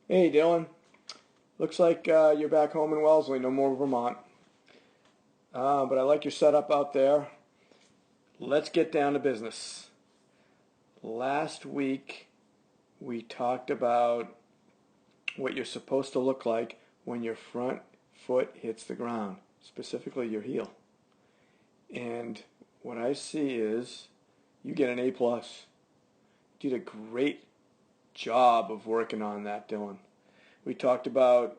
Hey Dylan, looks like you're back home in Wellesley, no more Vermont. But I like your setup out there. Let's get down to business. Last week we talked about what you're supposed to look like when your front foot hits the ground, specifically your heel. And what I see is you get an A+. You did a great job of working on that, Dylan. We talked about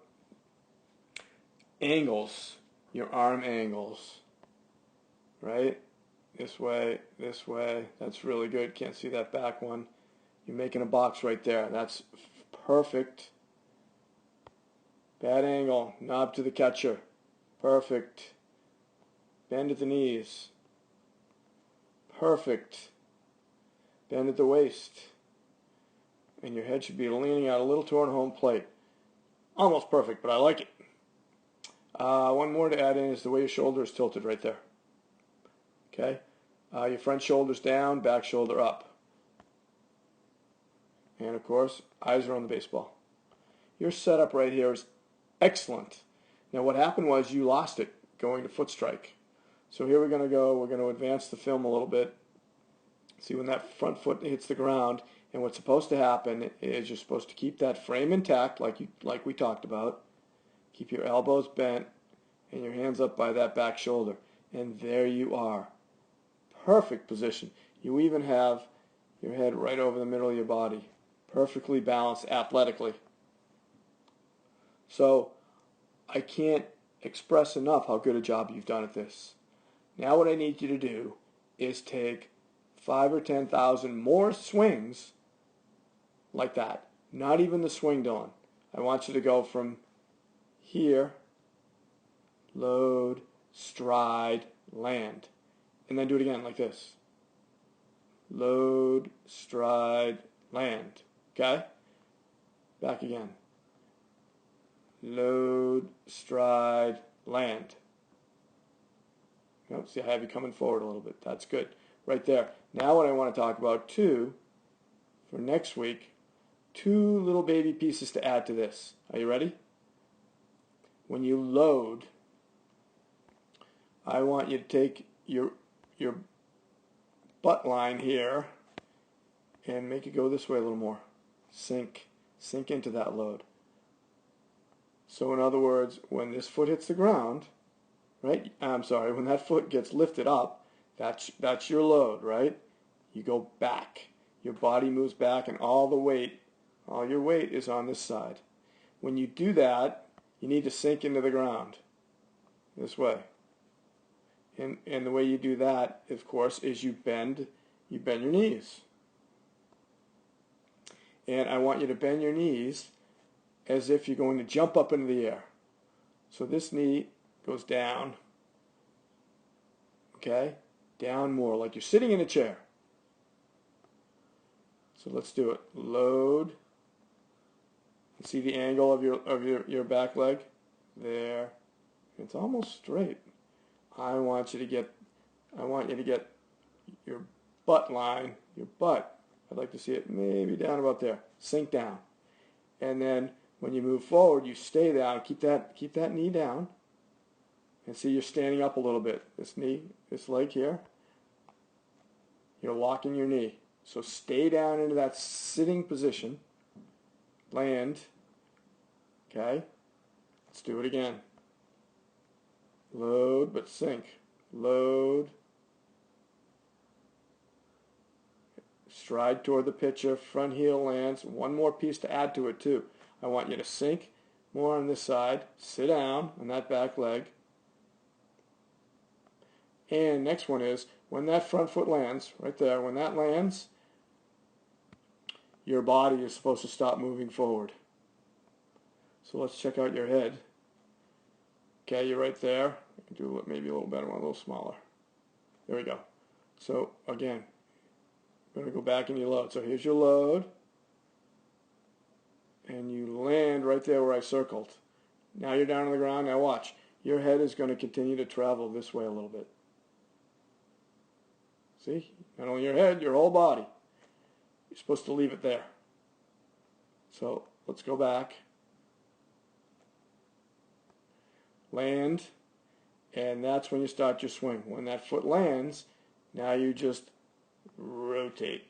angles, your arm angles, right? This way, this way. That's really good. Can't see that back one. You're making a box right there. That's perfect. Bad angle. Knob to the catcher. Perfect. Bend at the knees. Perfect. Bend at the waist. And your head should be leaning out a little toward home plate. Almost perfect, but I like it. One more to add in is the way your shoulder is tilted right there. Okay? Your front shoulder's down, back shoulder up. And of course, eyes are on the baseball. Your setup right here is excellent. Now what happened was you lost it going to foot strike. So here we're going to advance the film a little bit. See when that front foot hits the ground, and what's supposed to happen is you're supposed to keep that frame intact like we talked about. Keep your elbows bent and your hands up by that back shoulder. And there you are. Perfect position. You even have your head right over the middle of your body. Perfectly balanced athletically. So I can't express enough how good a job you've done at this. Now what I need you to do is take 5 or 10,000 more swings like that. Not even the swing, Dylan. I want you to go from here, load, stride, land. And then do it again like this. Load, stride, land. Okay? Back again. Load, stride, land. Nope, see, I have you coming forward a little bit. That's good. Right there. Now what I want to talk about too, for next week, 2 little baby pieces to add to this. Are you ready? When you load, I want you to take your butt line here and make it go this way a little more. Sink into that load. So in other words, when this foot hits the ground, right? I'm sorry, when that foot gets lifted up, that's your load, right? You go back. Your body moves back and all your weight is on this side. When you do that, you need to sink into the ground this way. And the way you do that, of course, is you bend your knees. And I want you to bend your knees as if you're going to jump up into the air. So this knee goes down, okay? Down more, like you're sitting in a chair. So let's do it. Load. See the angle of your back leg? There. It's almost straight. I want you to get your butt line, your butt. I'd like to see it maybe down about there. Sink down. And then when you move forward, you stay down. Keep that knee down. And see you're standing up a little bit. This leg here. You're locking your knee. So stay down into that sitting position. Land. Okay? Let's do it again. Load, but sink. Load. Stride toward the pitcher. Front heel lands. One more piece to add to it too. I want you to sink more on this side. Sit down on that back leg. And next one is, when that front foot lands, right there, when that lands, your body is supposed to stop moving forward. So let's check out your head. Okay, you're right there. I can do maybe a little better one, a little smaller. There we go. So again, I'm going to go back and you load. So here's your load. And you land right there where I circled. Now you're down on the ground. Now watch. Your head is going to continue to travel this way a little bit. See? Not only your head, your whole body. You're supposed to leave it there. So let's go back. Land, and that's when you start your swing. When that foot lands, now you just rotate.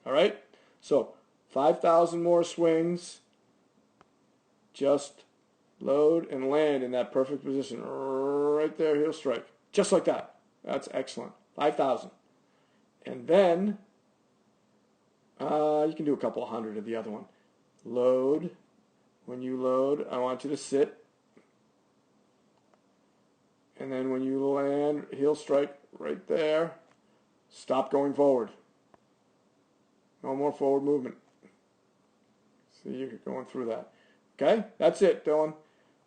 All right? So 5,000 more swings. Just load and land in that perfect position. Right there, heel strike. Just like that. That's excellent. 5,000. And then you can do a couple of hundred of the other one. Load. When you load, I want you to sit. And then when you land, heel strike right there. Stop going forward. No more forward movement. See, you're going through that. Okay, that's it, Dylan.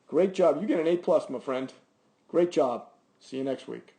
Great job. You get an A+, my friend. Great job. See you next week.